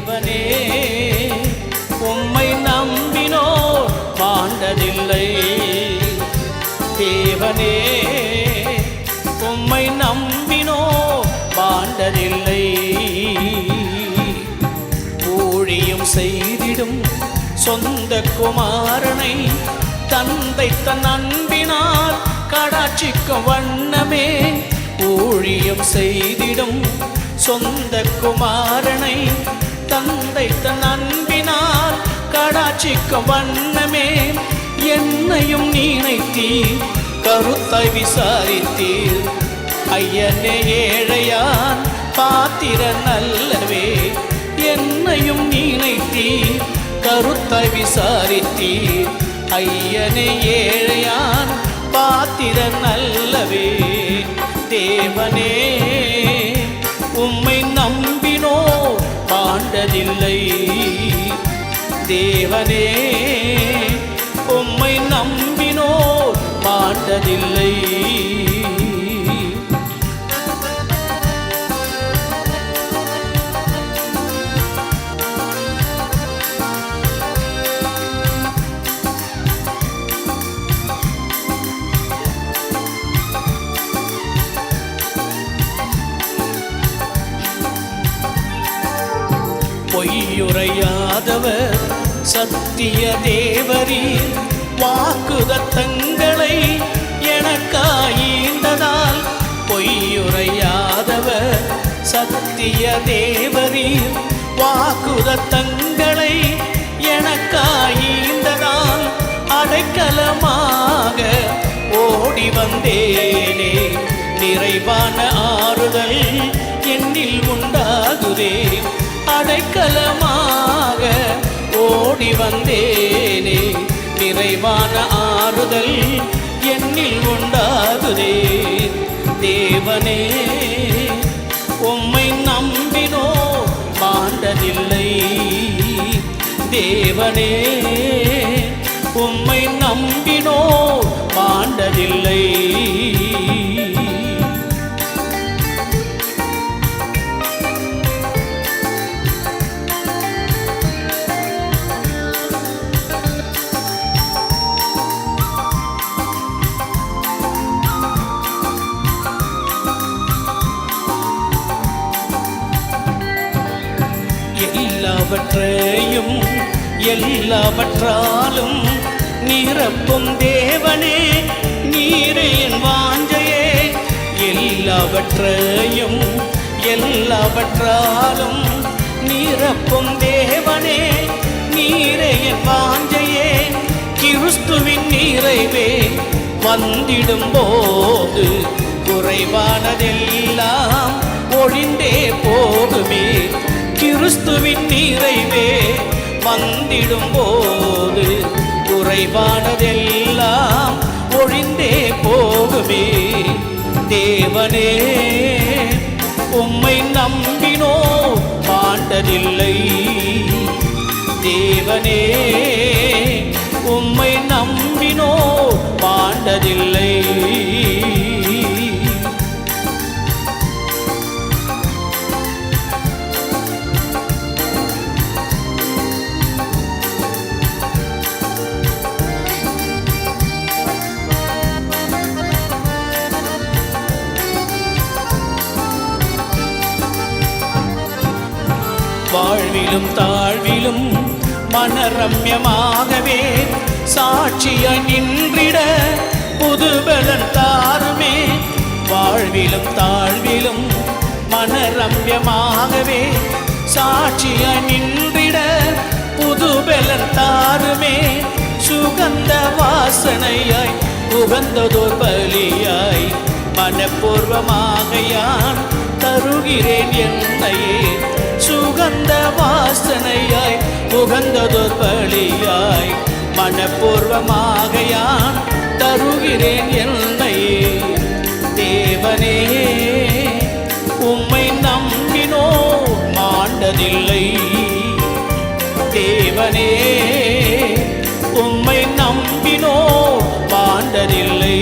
தேவனே உம்மை நம்பினோர் மாண்டதில்லை. தேவனே உம்மை நம்பினோர் மாண்டதில்லை. ஊழியம் செய்திடும் சொந்த குமாரனை தந்தை தன் அன்பினால் கடாட்சிக்கும் வண்ணமே. ஊழியம் செய்திடும் சொந்த குமாரனை தந்தை தன் அன்பினால் கடாட்சிக்கும் வண்ணமே. என்னையும் நினைத்தீர், கருத்தாய் விசாரித்தீர். ஐயனே ஏழையான் பாத்திர நல்லவே. என்னையும் நினைத்தீர், கருத்தாய் விசாரித்தீர். ஐயனே ஏழையான் பாத்திர நல்லவே. தேவனே உம்மை நம்பினோ மாண்டதில்லை. தேவனே உம்மை நம்பினோ மாண்டதில்லை. பொய்யுரையாதவர் சத்திய தேவரீர். வாக்குதத்தங்களை எனக்காய்ந்ததால் பொய்யுரையாதவர் சத்திய தேவரீர். வாக்குதத்தங்களை எனக்காய்ந்ததால் அடைக்கலமாக ஓடி வந்தேனே. நிறைவான ஆறுதல் என்னில் உண்டாகுதே. அடைக்கலமாக ஓடி வந்தேனே. நிறைவான ஆறுதல் என்னில் உண்டாகுதே. தேவனே உம்மை நம்பினோ மாண்டதில்லை. தேவனே உம்மை நம்பினோ மாண்டதில்லை. எல்லாவற்றையும் எல்லாவற்றாலும் நிரப்பும் தேவனே நீரே என் வாஞ்சையே. எல்லாவற்றையும் எல்லாவற்றாலும் நிரப்பும் தேவனே நீரே என் வாஞ்சையே. கிறிஸ்துவின் நிறைவே வந்திடும் போது குறைவானதெல்லாம் ஒழிந்தே போகுமே. கிறிஸ்துவின் நிறைவே வந்திடும் போது குறைவானதெல்லாம் ஒழிந்தே போகுமே. தேவனே உம்மை நம்பினோ மாண்டதில்லை. தேவனே உம்மை நம்பினோ மாண்டதில்லை. வாழ்விலும் தாழ்விலும் மனரம்யமாகவே சாட்சியாய் நின்றிட புதுபலன் தாருமே. வாழ்விலும் தாழ்விலும் மனரம்யமாகவே சாட்சியாய் நின்றிட புதுபலன் தாருமே. சுகந்த வாசனையாய் உகந்ததோர் பலியாய் மனப்பூர்வமாக யான் தருகிறேன் என்னையே. சுகந்த வாசனையாய் உகந்ததோர் பலியாய் மனப்பூர்வமாக யான் தருகிறேன் என்னையே. தேவனே உம்மை நம்பினோ மாண்டதில்லை. தேவனே உம்மை நம்பினோ மாண்டதில்லை.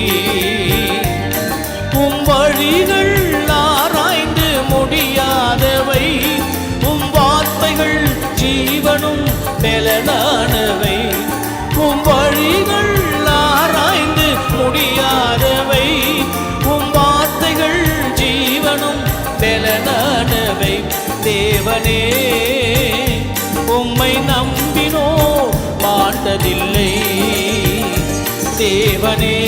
உம் வழிகள் ஆராய்ந்து முடியாதவை, உம் வார்த்தைகள் தேவனே